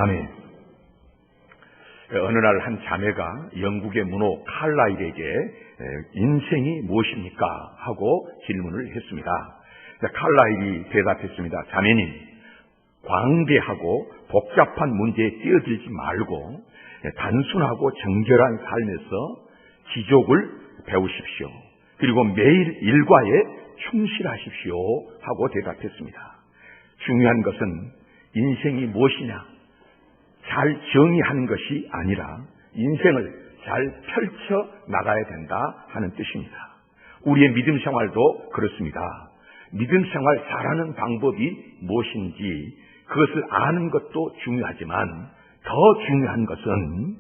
아멘. 어느 날 한 자매가 영국의 문호 칼라일에게 인생이 무엇입니까? 하고 질문을 했습니다. 칼라일이 대답했습니다. 자매님, 광대하고 복잡한 문제에 뛰어들지 말고 단순하고 정결한 삶에서 지족을 배우십시오. 그리고 매일 일과에 충실하십시오 하고 대답했습니다. 중요한 것은 인생이 무엇이냐, 잘 정의하는 것이 아니라 인생을 잘 펼쳐 나가야 된다 하는 뜻입니다. 우리의 믿음 생활도 그렇습니다. 믿음 생활 잘하는 방법이 무엇인지 그것을 아는 것도 중요하지만 더 중요한 것은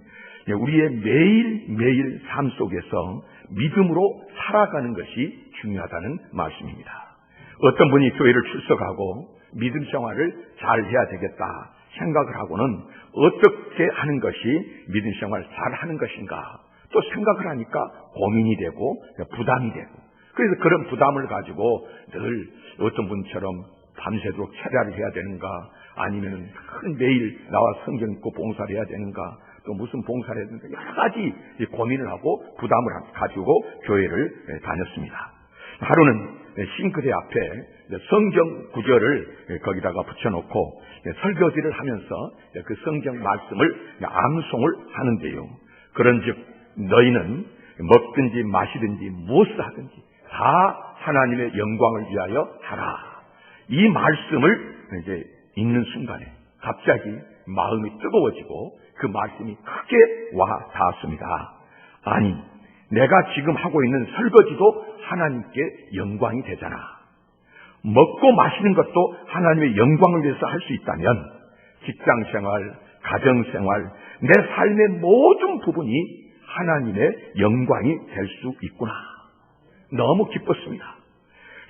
우리의 매일매일 삶 속에서 믿음으로 살아가는 것이 중요하다는 말씀입니다. 어떤 분이 교회를 출석하고 믿음 생활을 잘 해야 되겠다 생각을 하고는 어떻게 하는 것이 믿음 생활을 잘 하는 것인가 또 생각을 하니까 고민이 되고 부담이 되고, 그래서 그런 부담을 가지고 늘 어떤 분처럼 밤새도록 철야를 해야 되는가, 아니면 매일 나와 성경 읽고 봉사를 해야 되는가, 또 무슨 봉사를 해야 되는가, 여러 가지 고민을 하고 부담을 가지고 교회를 다녔습니다. 하루는 싱크대 앞에 성경 구절을 거기다가 붙여놓고 설교지를 하면서 그 성경 말씀을 암송을 하는데요. 그런즉 너희는 먹든지 마시든지 무엇을 하든지 다 하나님의 영광을 위하여 하라. 이 말씀을 이제 읽는 순간에 갑자기 마음이 뜨거워지고 그 말씀이 크게 와 닿았습니다. 아니, 내가 지금 하고 있는 설거지도 하나님께 영광이 되잖아. 먹고 마시는 것도 하나님의 영광을 위해서 할 수 있다면 직장생활, 가정생활, 내 삶의 모든 부분이 하나님의 영광이 될 수 있구나. 너무 기뻤습니다.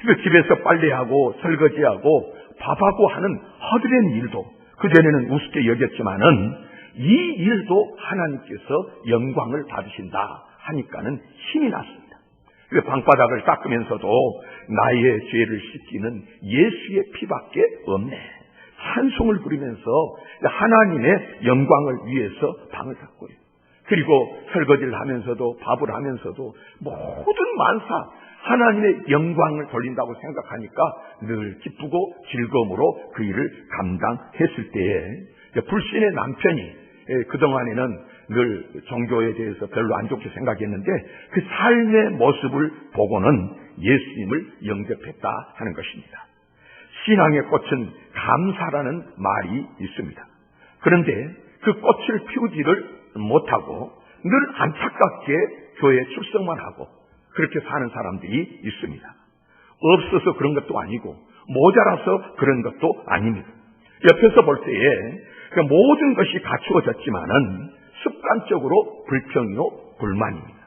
그래서 집에서 빨래하고 설거지하고 밥하고 하는 허드렛 일도 그전에는 우습게 여겼지만은 이 일도 하나님께서 영광을 받으신다 하니까는 힘이 났습니다. 방바닥을 닦으면서도 나의 죄를 씻기는 예수의 피밖에 없네. 찬송을 부르면서 하나님의 영광을 위해서 방을 닦고요. 그리고 설거지를 하면서도 밥을 하면서도 모든 만사 하나님의 영광을 돌린다고 생각하니까 늘 기쁘고 즐거움으로 그 일을 감당했을 때에 불신의 남편이 그동안에는 늘 종교에 대해서 별로 안 좋게 생각했는데 그 삶의 모습을 보고는 예수님을 영접했다 하는 것입니다. 신앙의 꽃은 감사라는 말이 있습니다. 그런데 그 꽃을 피우지를 못하고 늘 안타깝게 교회에 출석만 하고 그렇게 사는 사람들이 있습니다. 없어서 그런 것도 아니고 모자라서 그런 것도 아닙니다. 옆에서 볼 때에 모든 것이 갖추어졌지만은 습관적으로 불평이요 불만입니다.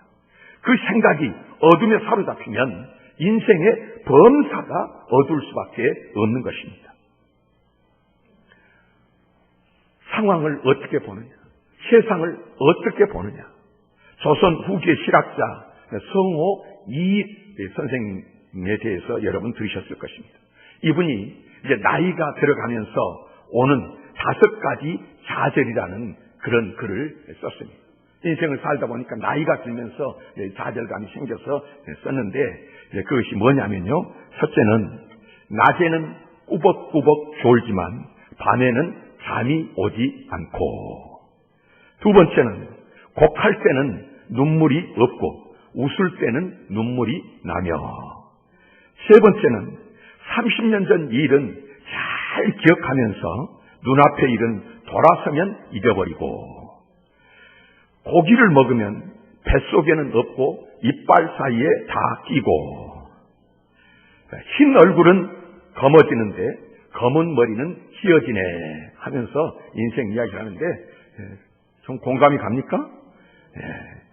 그 생각이 어둠에 사로잡히면 인생의 범사가 어두울 수밖에 없는 것입니다. 상황을 어떻게 보느냐, 세상을 어떻게 보느냐. 조선 후기의 실학자 성호 이익 선생님에 대해서 여러분 들으셨을 것입니다. 이분이 이제 나이가 들어가면서 오는 5가지 좌절이라는 그런 글을 썼습니다. 인생을 살다 보니까 나이가 들면서 좌절감이 생겨서 썼는데 그것이 뭐냐면요. 첫째는 낮에는 꾸벅꾸벅 졸지만 밤에는 잠이 오지 않고, 두 번째는 곡할 때는 눈물이 없고 웃을 때는 눈물이 나며, 세 번째는 30년 전 일은 잘 기억하면서 눈앞의 일은 돌아서면 잊어버리고, 고기를 먹으면 뱃속에는 없고 이빨 사이에 다 끼고, 흰 얼굴은 검어지는데 검은 머리는 휘어지네 하면서 인생 이야기를 하는데 좀 공감이 갑니까?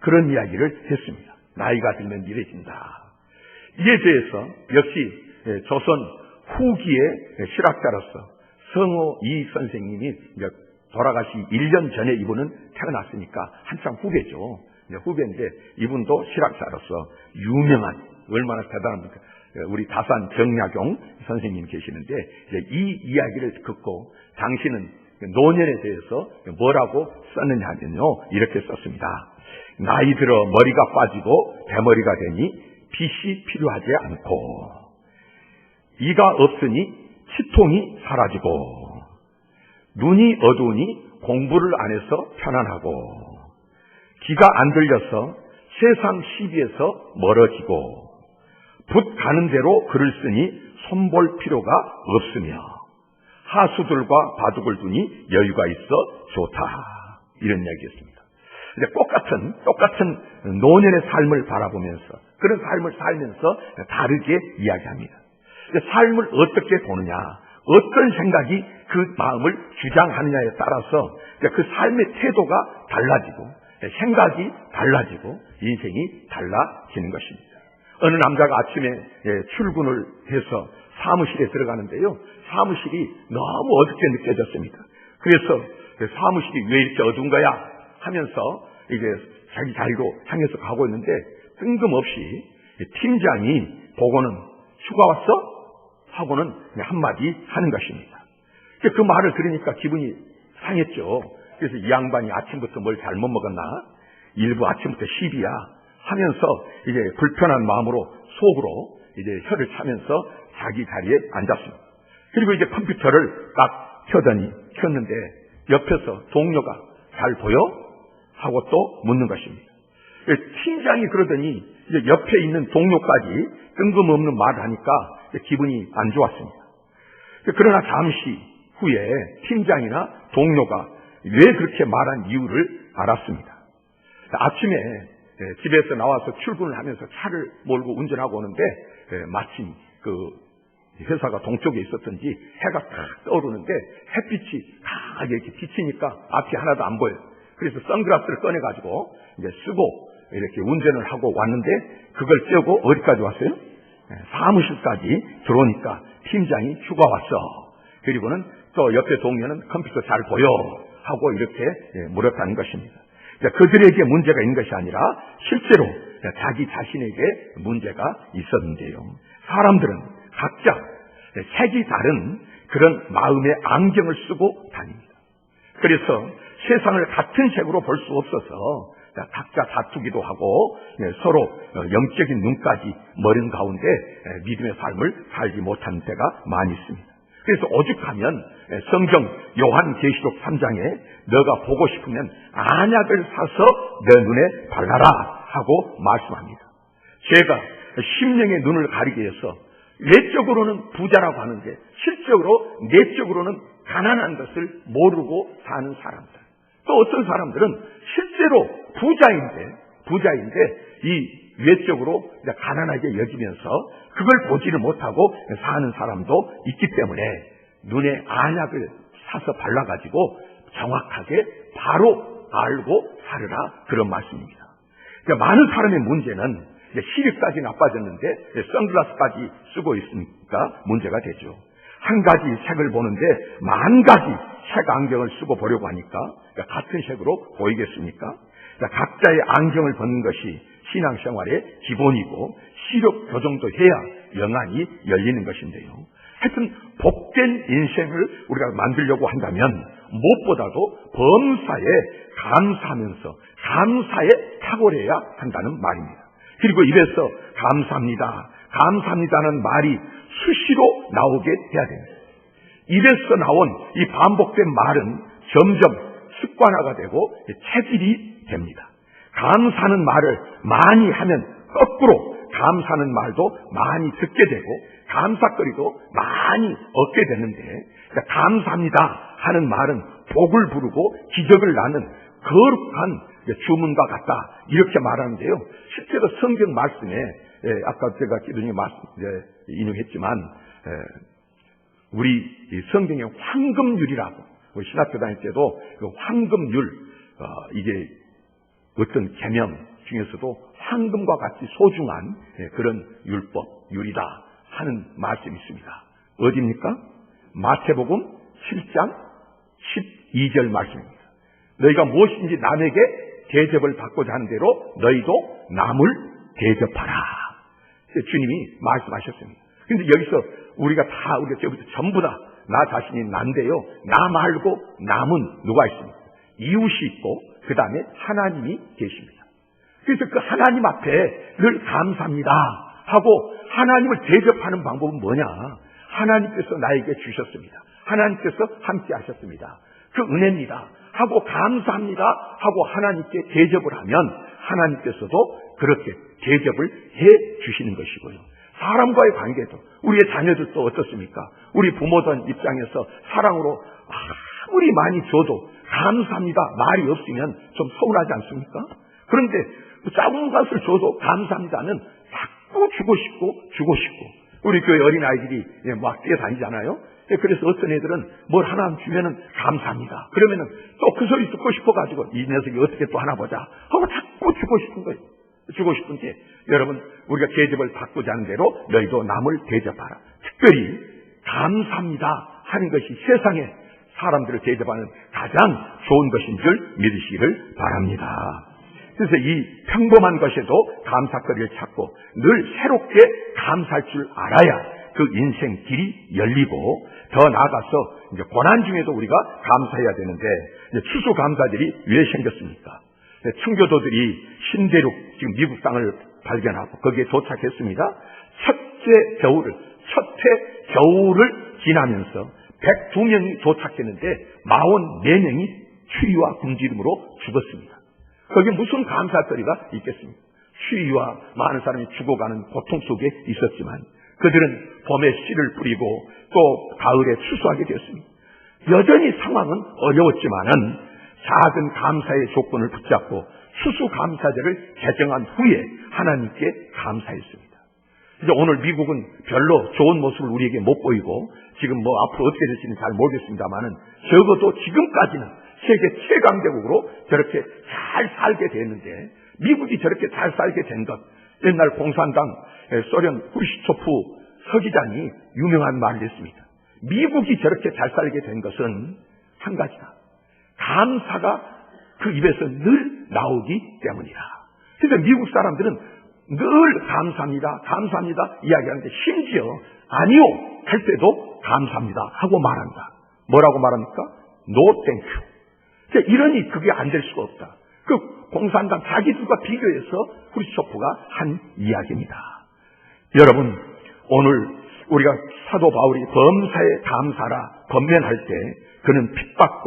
그런 이야기를 했습니다. 나이가 들면 이래진다. 이에 대해서 역시 조선 후기의 실학자로서 성호 이 선생님이 돌아가시 1년 전에 이분은 태어났으니까 한참 후배죠. 후배인데 이분도 실학자로서 유명한, 얼마나 대단합니까? 우리 다산 정약용 선생님 계시는데 이 이야기를 듣고 당신은 노년에 대해서 뭐라고 썼느냐 하면요, 이렇게 썼습니다. 나이 들어 머리가 빠지고 대머리가 되니 빚이 필요하지 않고, 이가 없으니 치통이 사라지고, 눈이 어두우니 공부를 안 해서 편안하고, 귀가 안 들려서 세상 시비에서 멀어지고, 붓 가는 대로 글을 쓰니 손볼 필요가 없으며, 하수들과 바둑을 두니 여유가 있어 좋다. 이런 이야기였습니다. 똑같은 노년의 삶을 바라보면서, 그런 삶을 살면서 다르게 이야기합니다. 삶을 어떻게 보느냐, 어떤 생각이 그 마음을 주장하느냐에 따라서 그 삶의 태도가 달라지고, 생각이 달라지고, 인생이 달라지는 것입니다. 어느 남자가 아침에 출근을 해서 사무실에 들어가는데요, 사무실이 너무 어둡게 느껴졌습니다. 그래서 사무실이 왜 이렇게 어두운 거야 하면서 이제 자기 자리로 향해서 가고 있는데, 뜬금없이 팀장이 보고는 휴가 왔어? 하고는 한마디 하는 것입니다. 그 말을 들으니까 기분이 상했죠. 그래서 이 양반이 아침부터 뭘 잘못 먹었나? 일부 아침부터 시비야 하면서 이제 불편한 마음으로 속으로 이제 혀를 차면서 자기 자리에 앉았습니다. 그리고 이제 컴퓨터를 딱 켰는데 옆에서 동료가 잘 보여? 하고 또 묻는 것입니다. 팀장이 그러더니 이제 옆에 있는 동료까지 뜬금없는 말을 하니까 기분이 안 좋았습니다. 그러나 잠시 후에 팀장이나 동료가 왜 그렇게 말한 이유를 알았습니다. 아침에 집에서 나와서 출근을 하면서 차를 몰고 운전하고 오는데 마침 그 회사가 동쪽에 있었던지 해가 탁 떠오르는데 햇빛이 강하게 이렇게 비치니까 앞이 하나도 안 보여요. 그래서 선글라스를 꺼내가지고 이제 쓰고 이렇게 운전을 하고 왔는데, 그걸 떼고 어디까지 왔어요? 사무실까지 들어오니까 팀장이 휴가 왔어. 그리고는 또 옆에 동료는 컴퓨터 잘 보여 하고 이렇게 물었다는 것입니다. 그들에게 문제가 있는 것이 아니라 실제로 자기 자신에게 문제가 있었는데요. 사람들은 각자 색이 다른 그런 마음의 안경을 쓰고 다닙니다. 그래서 세상을 같은 색으로 볼 수 없어서 각자 다투기도 하고 서로 영적인 눈까지 머린 가운데 믿음의 삶을 살지 못하는 때가 많이 있습니다. 그래서 오죽하면 성경 요한계시록 3장에 너가 보고 싶으면 안약을 사서 내 눈에 발라라 하고 말씀합니다. 제가 심령의 눈을 가리게 해서 외적으로는 부자라고 하는데 실적으로 내적으로는 가난한 것을 모르고 사는 사람들, 또 어떤 사람들은 실제로 부자인데 이 외적으로 가난하게 여기면서 그걸 보지를 못하고 사는 사람도 있기 때문에 눈에 안약을 사서 발라가지고 정확하게 바로 알고 살으라, 그런 말씀입니다. 그러니까 많은 사람의 문제는 시력까지 나빠졌는데 선글라스까지 쓰고 있으니까 문제가 되죠. 한 가지 색을 보는데 만 가지 색 안경을 쓰고 보려고 하니까 같은 색으로 보이겠습니까? 각자의 안경을 벗는 것이 신앙생활의 기본이고 시력 교정도 해야 영안이 열리는 것인데요. 하여튼 복된 인생을 우리가 만들려고 한다면 무엇보다도 범사에 감사하면서 감사에 탁월해야 한다는 말입니다. 그리고 입에서 감사합니다는 말이 수시로 나오게 해야 됩니다. 입에서 나온 이 반복된 말은 점점 습관화가 되고 체질이 됩니다. 감사하는 말을 많이 하면 거꾸로 감사하는 말도 많이 듣게 되고 감사거리도 많이 얻게 되는데, 감사합니다 하는 말은 복을 부르고 기적을 낳는 거룩한 주문과 같다, 이렇게 말하는데요. 실제로 성경 말씀에 아까 제가 기도 중에 인용했지만 우리 성경의 황금률이라고, 우리 신학교 다닐 때도 그 황금률, 이게 어떤 계명 중에서도 황금과 같이 소중한 그런 율이다 하는 말씀이 있습니다. 어디입니까? 마태복음 7장 12절 말씀입니다. 너희가 무엇인지 남에게 대접을 받고자 하는 대로 너희도 남을 대접하라. 주님이 말씀하셨습니다. 그런데 여기서 우리가 전부 다 나 자신이 난데요. 나 말고 남은 누가 있습니까? 이웃이 있고 그 다음에 하나님이 계십니다. 그래서 그 하나님 앞에 늘 감사합니다 하고 하나님을 대접하는 방법은 뭐냐? 하나님께서 나에게 주셨습니다. 하나님께서 함께 하셨습니다. 그 은혜입니다 하고 감사합니다 하고 하나님께 대접을 하면 하나님께서도 그렇게 대접을 해 주시는 것이고요. 사람과의 관계도 우리의 자녀들도 어떻습니까? 우리 부모들 입장에서 사랑으로 아무리 많이 줘도 감사합니다 말이 없으면 좀 서운하지 않습니까? 그런데 작은 것을 줘도 감사합니다는 자꾸 주고 싶고 우리 교회 어린아이들이 막 뛰어다니잖아요. 그래서 어떤 애들은 뭘 하나 주면은 감사합니다. 그러면은 또 그 소리 듣고 싶어가지고 이 녀석이 어떻게 또 하나 보자 하고 자꾸 주고 싶은 거예요. 주고 싶은데 여러분 우리가 대접을 받고자 하는 대로 너희도 남을 대접하라. 특별히 감사합니다 하는 것이 세상에 사람들을 대접하는 가장 좋은 것인 줄 믿으시기를 바랍니다. 그래서 이 평범한 것에도 감사거리를 찾고 늘 새롭게 감사할 줄 알아야 그 인생 길이 열리고 더 나아가서 이제 고난 중에도 우리가 감사해야 되는데 추수감사절이 왜 생겼습니까? 청교도들이 신대륙 지금 미국 땅을 발견하고 거기에 도착했습니다. 첫해 겨울을 지나면서 102명이 도착했는데 44명이 추위와 굶주림으로 죽었습니다. 거기에 무슨 감사거리가 있겠습니까? 추위와 많은 사람이 죽어가는 고통 속에 있었지만 그들은 봄에 씨를 뿌리고 또 가을에 추수하게 되었습니다. 여전히 상황은 어려웠지만은 작은 감사의 조건을 붙잡고 추수감사절을 제정한 후에 하나님께 감사했습니다. 이제 오늘 미국은 별로 좋은 모습을 우리에게 못 보이고 지금 앞으로 어떻게 될지는 잘 모르겠습니다만은 적어도 지금까지는 세계 최강대국으로 저렇게 잘 살게 됐는데 미국이 저렇게 잘 살게 된 것 옛날 공산당 소련 후르시초프 서기장이 유명한 말을 했습니다. 미국이 저렇게 잘 살게 된 것은 한 가지다. 감사가 그 입에서 늘 나오기 때문이다. 그래서 미국 사람들은 늘 감사합니다 이야기하는데 심지어 아니요 할 때도 감사합니다 하고 말한다. 뭐라고 말합니까? No thank you. 이러니 그게 안 될 수가 없다. 그 공산당 자기들과 비교해서 후르시초프가 한 이야기입니다. 여러분 오늘 우리가 사도 바울이 범사에 감사라 권면할 때 그는 핍박과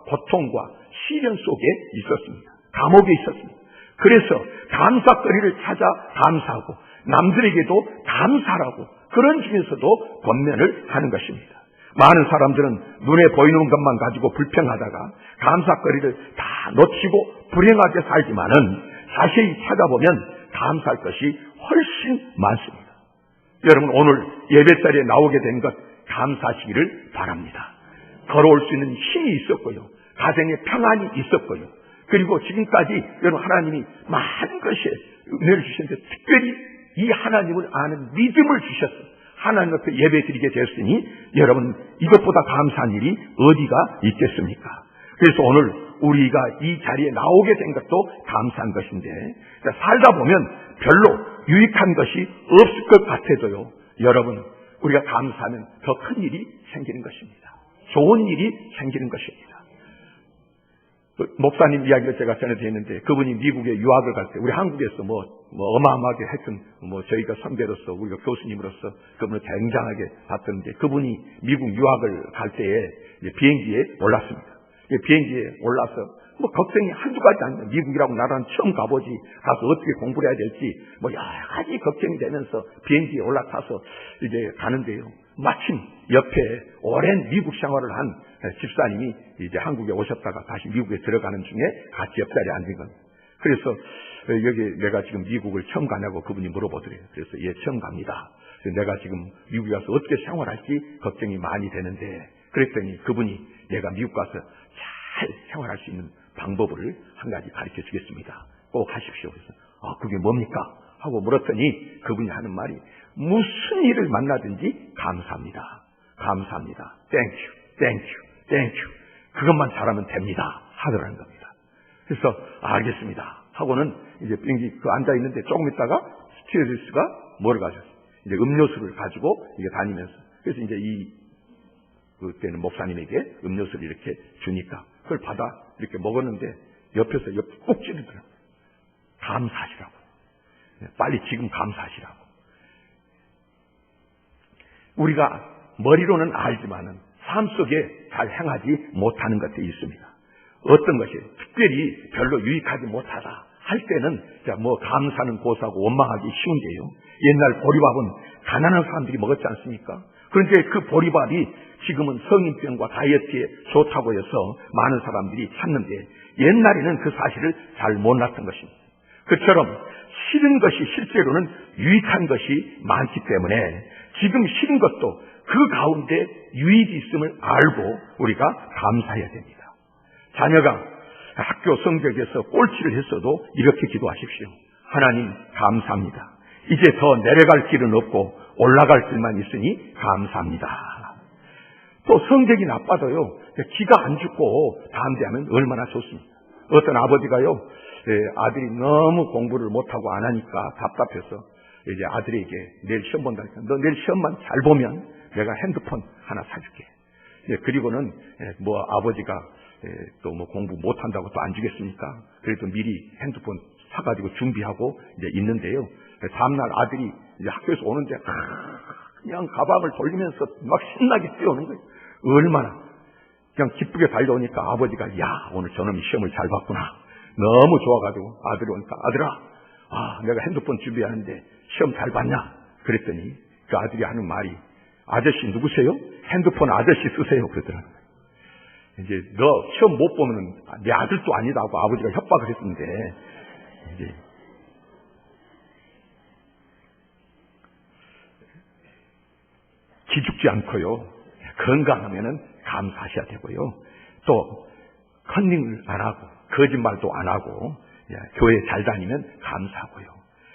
고통과 시련 속에 있었습니다. 감옥에 있었습니다. 그래서 감사거리를 찾아 감사하고 남들에게도 감사라고 그런 중에서도 권면을 하는 것입니다. 많은 사람들은 눈에 보이는 것만 가지고 불평하다가 감사거리를 다 놓치고 불행하게 살지만은 자세히 찾아보면 감사할 것이 훨씬 많습니다. 여러분 오늘 예배 자리에 나오게 된 것 감사하시기를 바랍니다. 걸어올 수 있는 힘이 있었고요. 가정에 평안이 있었고요. 그리고 지금까지 여러분 하나님이 많은 것에 은혜를 주셨는데 특별히 이 하나님을 아는 믿음을 주셨어요. 하나님 앞에 예배 드리게 되었으니 여러분 이것보다 감사한 일이 어디가 있겠습니까? 그래서 오늘 우리가 이 자리에 나오게 된 것도 감사한 것인데 살다 보면 별로 유익한 것이 없을 것 같아도요. 여러분 우리가 감사하면 더 큰 일이 생기는 것입니다. 좋은 일이 생기는 것입니다. 목사님 이야기를 제가 전해드렸는데 그분이 미국에 유학을 갈 때 우리 한국에서 어마어마하게 하여튼 저희가 선배로서 우리가 교수님으로서 그분을 굉장하게 봤었는데 그분이 미국 유학을 갈 때에 비행기에 올랐습니다. 비행기에 올라서 걱정이 한두 가지 아닙니다. 미국이라고 나라는 처음 가보지 가서 어떻게 공부를 해야 될지 여러 가지 걱정이 되면서 비행기에 올라타서 이제 가는데요. 마침 옆에 오랜 미국 생활을 한 집사님이 이제 한국에 오셨다가 다시 미국에 들어가는 중에 같이 옆자리에 앉은 겁니다. 그래서 여기 내가 지금 미국을 처음 가냐고 그분이 물어보더래요. 그래서 예, 처음 갑니다. 그래서 내가 지금 미국에 가서 어떻게 생활할지 걱정이 많이 되는데 그랬더니 그분이 내가 미국 가서 잘 생활할 수 있는 방법을 한 가지 가르쳐 주겠습니다. 꼭 하십시오. 그래서 그게 뭡니까? 하고 물었더니 그분이 하는 말이 무슨 일을 만나든지 감사합니다. 감사합니다. 땡큐. 그것만 잘하면 됩니다. 하더라는 겁니다. 그래서 알겠습니다. 하고는 이제 비행기 앉아 있는데 조금 있다가 스튜어디스가 뭐를 가졌어요? 이제 음료수를 가지고 이게 다니면서 그래서 이제 이 그때는 목사님에게 음료수를 이렇게 주니까 그걸 받아 이렇게 먹었는데 옆에서 꼭 찌르더라고요. 감사하시라고. 빨리 지금 감사하시라고. 우리가 머리로는 알지만은 삶 속에 잘 행하지 못하는 것들이 있습니다. 어떤 것이 특별히 별로 유익하지 못하다 할 때는 감사는 고사하고 원망하기 쉬운데요. 옛날 보리밥은 가난한 사람들이 먹었지 않습니까? 그런데 그 보리밥이 지금은 성인병과 다이어트에 좋다고 해서 많은 사람들이 찾는데 옛날에는 그 사실을 잘 몰랐던 것입니다. 그처럼 싫은 것이 실제로는 유익한 것이 많기 때문에 지금 싫은 것도 그 가운데 유익이 있음을 알고 우리가 감사해야 됩니다. 자녀가 학교 성적에서 꼴찌를 했어도 이렇게 기도하십시오. 하나님 감사합니다. 이제 더 내려갈 길은 없고 올라갈 길만 있으니 감사합니다. 또 성적이 나빠도요, 기가 안 죽고 다음 대하면 얼마나 좋습니까? 어떤 아버지가요, 아들이 너무 공부를 못하고 안 하니까 답답해서 이제 아들에게 내일 시험 본다니까 너 내일 시험만 잘 보면 내가 핸드폰 하나 사줄게. 그리고는 아버지가 또 공부 못한다고 또 안 주겠습니까? 그래도 미리 핸드폰 사가지고 준비하고 이제 있는데요. 다음날 아들이 이제 학교에서 오는데 그냥 가방을 돌리면서 막 신나게 뛰어오는 거예요. 얼마나 그냥 기쁘게 달려오니까 아버지가 야 오늘 저놈이 시험을 잘 봤구나. 너무 좋아가지고 아들이 오니까 아들아 내가 핸드폰 준비하는데 시험 잘 봤냐? 그랬더니 그 아들이 하는 말이 아저씨 누구세요? 핸드폰 아저씨 쓰세요 그러더라고요. 이제 너 시험 못 보면 내 아들도 아니다 하고 아버지가 협박을 했는데 이제 기죽지 않고요. 건강하면은 감사하셔야 되고요. 또 컨닝을 안 하고 거짓말도 안 하고 교회 잘 다니면 감사하고요.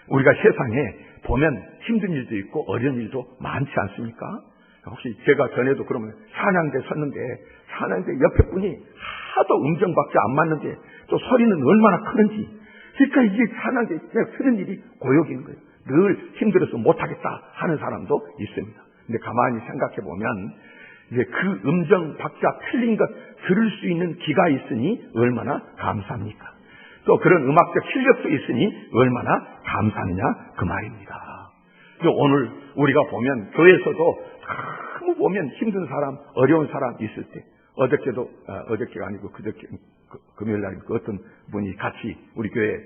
우리가 세상에 보면 힘든 일도 있고 어려운 일도 많지 않습니까? 혹시 제가 전에도 그러면 찬양대 섰는데 찬양대 옆에 분이 하도 음정밖에 안 맞는데 또 소리는 얼마나 크는지 그러니까 이게 찬양대 그냥 쓰는 일이 고역인 거예요. 늘 힘들어서 못하겠다 하는 사람도 있습니다. 근데 가만히 생각해 보면 이제 그 음정 박자 틀린 것 들을 수 있는 귀가 있으니 얼마나 감사합니까? 또 그런 음악적 실력도 있으니 얼마나 감사하느냐 그 말입니다. 오늘 우리가 보면 교회에서도 너무 보면 힘든 사람, 어려운 사람 있을 때 어저께가 아니고 그저께 금요일 날 어떤 분이 같이 우리 교회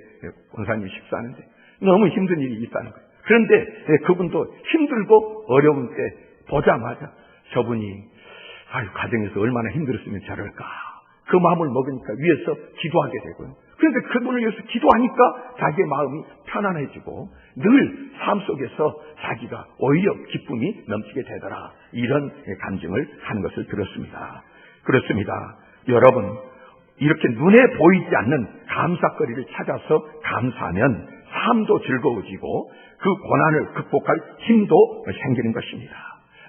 권사님이 식사하는데 너무 힘든 일이 있다는 거예요. 그런데 그분도 힘들고 어려운 때 보자마자 저분이 가정에서 얼마나 힘들었으면 잘할까 그 마음을 먹으니까 위에서 기도하게 되고요. 그런데 그분을 위해서 기도하니까 자기의 마음이 편안해지고 늘 삶 속에서 자기가 오히려 기쁨이 넘치게 되더라. 이런 감정을 하는 것을 들었습니다. 그렇습니다. 여러분 이렇게 눈에 보이지 않는 감사거리를 찾아서 감사하면 삶도 즐거워지고 그 고난을 극복할 힘도 생기는 것입니다.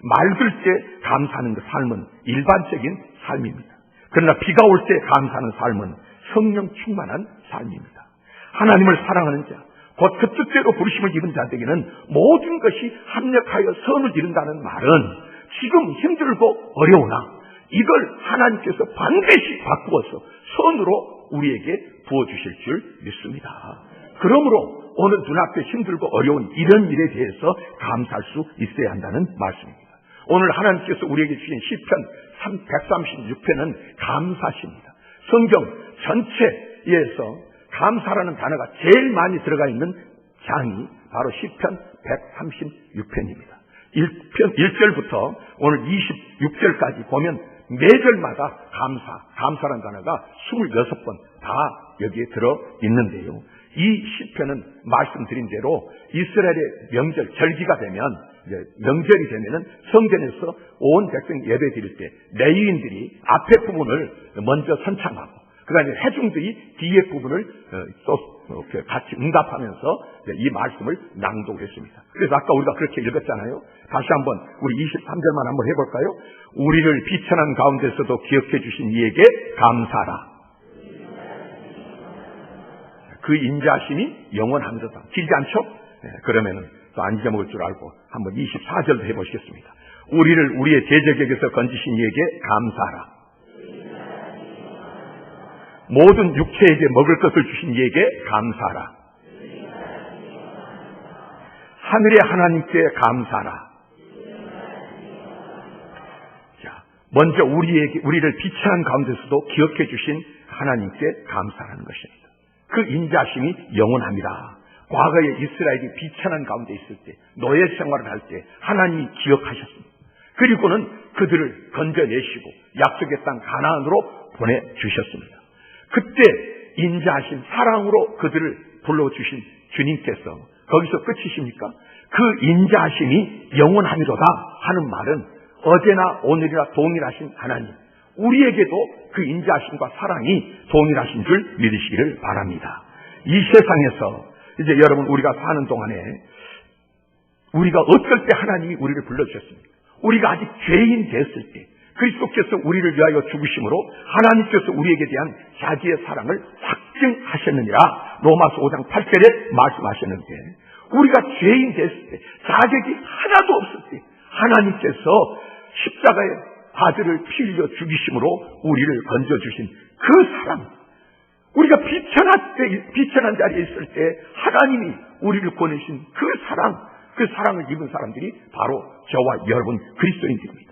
맑을 때 감사하는 그 삶은 일반적인 삶입니다. 그러나 비가 올 때 감사하는 삶은 성령 충만한 삶입니다. 하나님을 사랑하는 자, 곧 그 뜻대로 부르심을 입은 자들에게는 모든 것이 합력하여 선을 이룬다는 말은 지금 힘들고 어려우나 이걸 하나님께서 반드시 바꾸어서 선으로 우리에게 부어주실 줄 믿습니다. 그러므로 오늘 눈앞에 힘들고 어려운 이런 일에 대해서 감사할 수 있어야 한다는 말씀입니다. 오늘 하나님께서 우리에게 주신 시편 136편은 감사십니다. 성경 전체에서 감사라는 단어가 제일 많이 들어가 있는 장이 바로 시편 136편입니다. 1절부터 오늘 26절까지 보면 매절마다 감사라는 단어가 26번 다 여기에 들어 있는데요. 이 시편은 말씀드린 대로 이스라엘의 명절, 절기가 되면 명절이 되면은 성전에서 온 백성 예배 드릴 때 레위인들이 앞에 부분을 먼저 선창하고 그다음에 회중들이 뒤에 부분을 또 같이 응답하면서 이 말씀을 낭독을 했습니다. 그래서 아까 우리가 그렇게 읽었잖아요. 다시 한번 우리 23절만 한번 해볼까요? 우리를 비천한 가운데서도 기억해 주신 이에게 감사하라. 그 인자심이 영원함도다. 길지 않죠? 그러면은 또 안 잊어먹을 줄 알고 한번 24절도 해보시겠습니다. 우리를 우리의 대적에게서 건지신 이에게 감사하라. 모든 육체에게 먹을 것을 주신 이에게 감사하라. 하늘의 하나님께 감사하라. 자, 먼저 우리를 비천한 가운데서도 기억해 주신 하나님께 감사하는 것입니다. 그 인자심이 영원합니다. 과거에 이스라엘이 비천한 가운데 있을 때, 노예 생활을 할 때 하나님이 기억하셨습니다. 그리고는 그들을 건져내시고 약속의 땅 가나안으로 보내주셨습니다. 그때 인자하신 사랑으로 그들을 불러주신 주님께서 거기서 끝이십니까? 그 인자하심이 영원하미로다 하는 말은 어제나 오늘이나 동일하신 하나님, 우리에게도 그 인자하심과 사랑이 동일하신 줄 믿으시기를 바랍니다. 이 세상에서 이제 여러분 우리가 사는 동안에 우리가 어떨 때 하나님이 우리를 불러주셨습니까? 우리가 아직 죄인 됐을 때 그리스도께서 우리를 위하여 죽으심으로 하나님께서 우리에게 대한 자기의 사랑을 확증하셨느니라 로마서 5장 8절에 말씀하셨는데, 우리가 죄인 됐을 때, 자격이 하나도 없을 때 하나님께서 십자가에 아들을 피 흘려 죽이심으로 우리를 건져주신 그 사랑, 우리가 비천한 자리에 있을 때 하나님이 우리를 보내신 그 사랑을 입은 사람들이 바로 저와 여러분 그리스도인들입니다.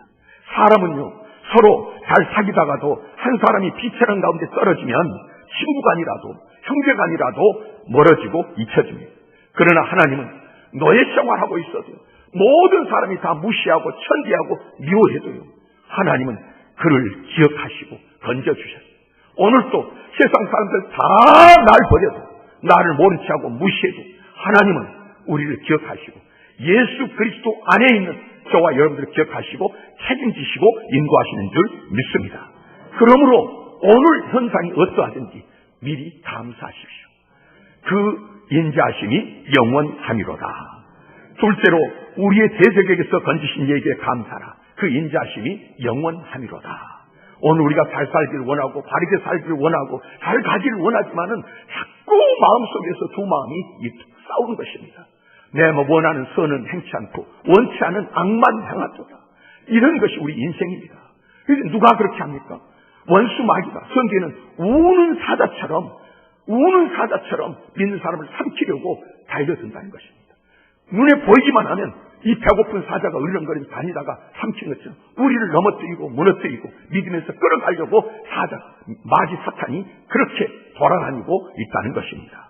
사람은요, 서로 잘 사귀다가도 한 사람이 비천한 가운데 떨어지면 친구간이라도 형제간이라도 멀어지고 잊혀집니다. 그러나 하나님은 노예 생활하고 있어도 모든 사람이 다 무시하고 천대하고 미워해도요, 하나님은 그를 기억하시고 건져주셨어요. 오늘도 세상 사람들 다 날 버려도, 나를 모른 체하고 무시해도 하나님은 우리를 기억하시고 예수 그리스도 안에 있는 저와 여러분들을 기억하시고 책임지시고 인도하시는 줄 믿습니다. 그러므로 오늘 현상이 어떠하든지 미리 감사하십시오. 그 인자하심이 영원함이로다. 둘째로 우리의 대적에게서 건지신 이에게 감사라. 그 인자하심이 영원함이로다. 오늘 우리가 잘 살기를 원하고 바르게 살기를 원하고 잘 가기를 원하지만은 자꾸 마음속에서 두 마음이 싸우는 것입니다. 내가 원하는 선은 행치 않고 원치 않은 악만 행하도다. 이런 것이 우리 인생입니다. 그래서 누가 그렇게 합니까? 원수 마귀가 성경에는 우는 사자처럼 믿는 사람을 삼키려고 달려든다는 것입니다. 눈에 보이기만 하면 이 배고픈 사자가 으르렁거리며 다니다가 삼킨 것처럼 우리를 넘어뜨리고 무너뜨리고 믿으면서 끌어가려고 마귀 사탄이 그렇게 돌아다니고 있다는 것입니다.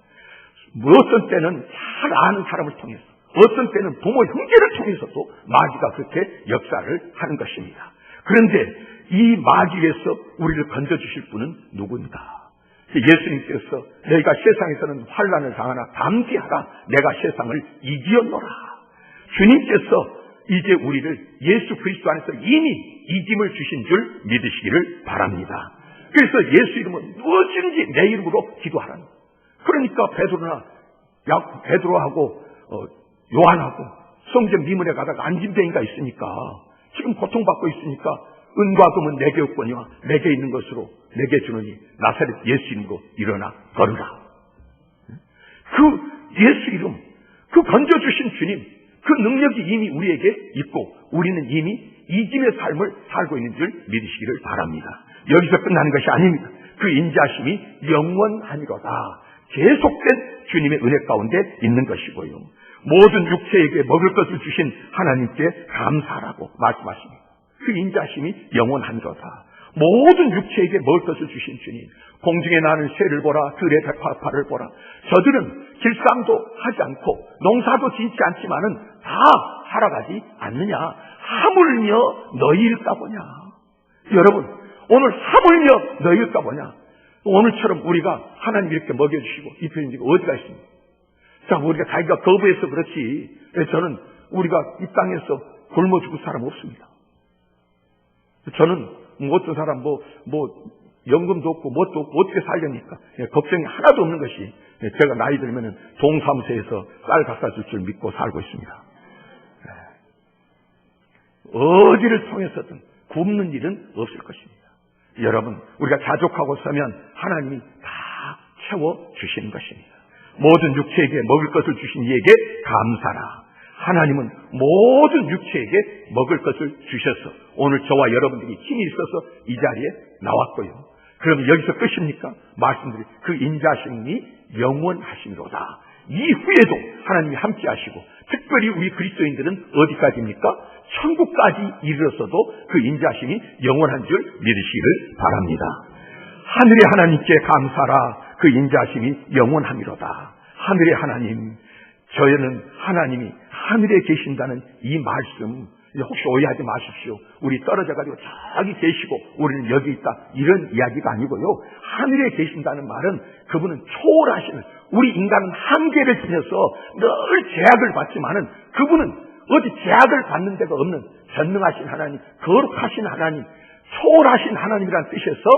어떤 때는 잘 아는 사람을 통해서, 어떤 때는 부모 형제를 통해서도 마귀가 그렇게 역사를 하는 것입니다. 그런데 이 마귀에서 우리를 건져주실 분은 누구인가? 예수님께서 너희가 세상에서는 환난을 당하나 담대하라, 내가 세상을 이기었노라. 주님께서 이제 우리를 예수 그리스도 안에서 이미 이김을 주신 줄 믿으시기를 바랍니다. 그래서 예수 이름은 무엇인지 내 이름으로 기도하라는 거예요. 그러니까 베드로하고 요한하고 성전 미문에 가다가 안진뱅이가 있으니까, 지금 고통받고 있으니까 은과 금은 내게 없거니와 내게 있는 것으로 내게 주노니 나사렛 예수 이름으로 일어나 걸으라. 그 예수 이름, 그 건져주신 주님, 그 능력이 이미 우리에게 있고 우리는 이미 이김의 삶을 살고 있는 줄 믿으시기를 바랍니다. 여기서 끝나는 것이 아닙니다. 그 인자심이 영원하니로다. 계속된 주님의 은혜 가운데 있는 것이고요. 모든 육체에게 먹을 것을 주신 하나님께 감사하라고 말씀하십니다. 그 인자심이 영원하니로다. 모든 육체에게 먹을 것을 주신 주님, 공중에 나는 새를 보라, 들의 백화파를 보라. 저들은 길쌈도 하지 않고 농사도 짓지 않지만은 다 살아가지 않느냐? 하물며 너희일까 보냐? 여러분, 오늘 하물며 너희일까 보냐? 오늘처럼 우리가 하나님 이렇게 먹여주시고 입혀주시고 어디가 있습니까? 자, 우리가 자기가 거부해서 그렇지, 저는 우리가 이 땅에서 굶어 죽을 사람 없습니다. 저는 어떤 사람 연금도 없고 뭣도 없고 어떻게 살려니까 걱정이 하나도 없는 것이, 제가 나이 들면은 동사무소에서 쌀 갖다 줄 줄 믿고 살고 있습니다. 어디를 통해서든 굶는 일은 없을 것입니다. 여러분, 우리가 자족하고 서면 하나님이 다 채워주시는 것입니다. 모든 육체에게 먹을 것을 주신 이에게 감사라. 하나님은 모든 육체에게 먹을 것을 주셔서 오늘 저와 여러분들이 힘이 있어서 이 자리에 나왔고요. 그럼 여기서 끝입니까? 말씀드린 그 인자심이 영원하심이로다. 이후에도 하나님이 함께 하시고, 특별히 우리 그리스도인들은 어디까지입니까? 천국까지 이르렀어도 그 인자심이 영원한 줄 믿으시기를 바랍니다. 하늘의 하나님께 감사라. 그 인자심이 영원함이로다. 하늘의 하나님, 저희는 하나님이 하늘에 계신다는 이 말씀 혹시 오해하지 마십시오. 우리 떨어져가지고 저기 계시고 우리는 여기 있다, 이런 이야기가 아니고요. 하늘에 계신다는 말은 그분은 초월하시는, 우리 인간은 한계를 지녀서 늘 제약을 받지만은 그분은 어디 제약을 받는 데가 없는 전능하신 하나님, 거룩하신 하나님, 초월하신 하나님이라는 뜻에서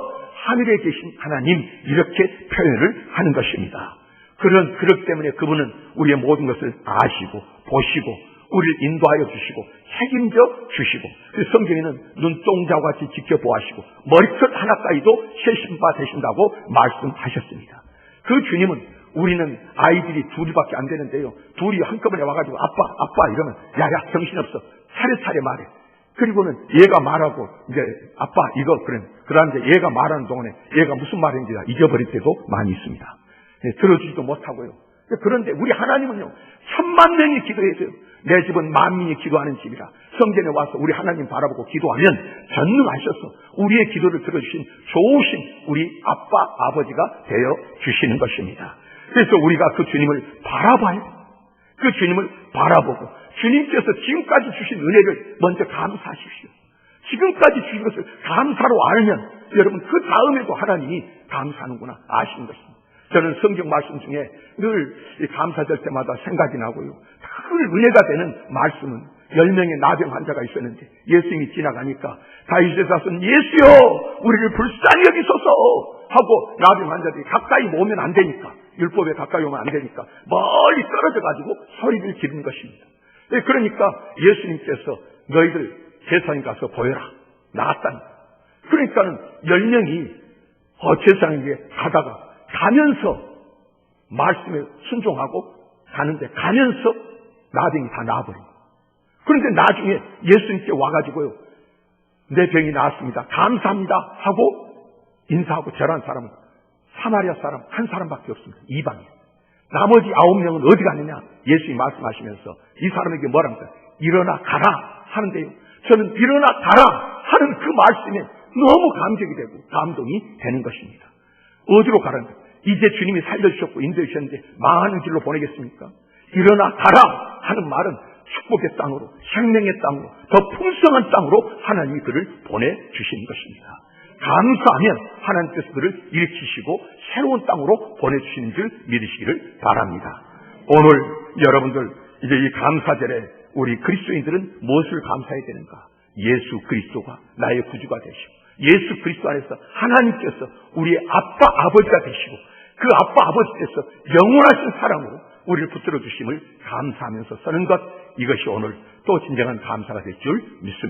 하늘에 계신 하나님, 이렇게 표현을 하는 것입니다. 그렇기 때문에 그분은 우리의 모든 것을 아시고 보시고 우리를 인도하여 주시고 책임져 주시고, 성경에는 눈동자와 같이 지켜보시고 머리끝 하나까지도 세신 바 되신다고 말씀하셨습니다. 그 주님은, 우리는 아이들이 둘밖에 안 되는데요, 둘이 한꺼번에 와가지고 아빠 이러면 야야 정신없어, 차례차례 말해. 그리고는 얘가 말하고 이제 아빠 이거 그러는데 얘가 말하는 동안에 얘가 무슨 말인지 잊어버릴 때도 많이 있습니다. 들어주지도 못하고요. 그런데 우리 하나님은요, 1000만 명이 기도해서요, 내 집은 만민이 기도하는 집이라. 성전에 와서 우리 하나님 바라보고 기도하면 전능하셔서 우리의 기도를 들어주신 좋으신 우리 아버지가 되어 주시는 것입니다. 그래서 우리가 그 주님을 바라봐요. 그 주님을 바라보고 주님께서 지금까지 주신 은혜를 먼저 감사하십시오. 지금까지 주신 것을 감사로 알면 여러분 그 다음에도 하나님이 감사하는구나 아시는 것입니다. 저는 성경 말씀 중에 늘 감사절 때마다 생각이 나고요, 늘 은혜가 되는 말씀은 10명의 나병 환자가 있었는데 예수님이 지나가니까 다윗의 자손 예수여 우리를 불쌍히 여기소서 하고, 나병 환자들이 가까이 오면 안 되니까, 율법에 가까이 오면 안 되니까 멀리 떨어져 가지고 소리를 지르는 것입니다. 그러니까 예수님께서 너희들 제사장 가서 보여라, 나았다니까. 그러니까는 10명이 제사장에게 가면서 말씀에 순종하고 가면서 나병이 다 나아버린 거예요. 그런데 나중에 예수님께 와가지고요, 내 병이 나았습니다, 감사합니다 하고 인사하고 절한 사람은 사마리아 사람 한 사람밖에 없습니다. 이방인. 나머지 9명은 어디 갔느냐? 예수님이 말씀하시면서 이 사람에게 뭐랍니까? 일어나 가라 하는데요, 저는 일어나 가라 하는 그 말씀에 너무 감격이 되고 감동이 되는 것입니다. 어디로 가라는 거예요? 이제 주님이 살려주셨고 인도해 주셨는데 망하는 길로 보내겠습니까? 일어나 가라 하는 말은 축복의 땅으로, 생명의 땅으로, 더 풍성한 땅으로 하나님이 그를 보내주시는 것입니다. 감사하면 하나님께서 그를 일으키시고 새로운 땅으로 보내주시는 줄 믿으시기를 바랍니다. 오늘 여러분들 이제 이 감사절에 우리 그리스도인들은 무엇을 감사해야 되는가? 예수 그리스도가 나의 구주가 되시고 예수 그리스도 안에서 하나님께서 우리의 아버지가 되시고 그 아버지께서 영원하신 사랑으로 우리를 붙들어 주심을 감사하면서 서는 것, 이것이 오늘 또 진정한 감사가 될 줄 믿습니다.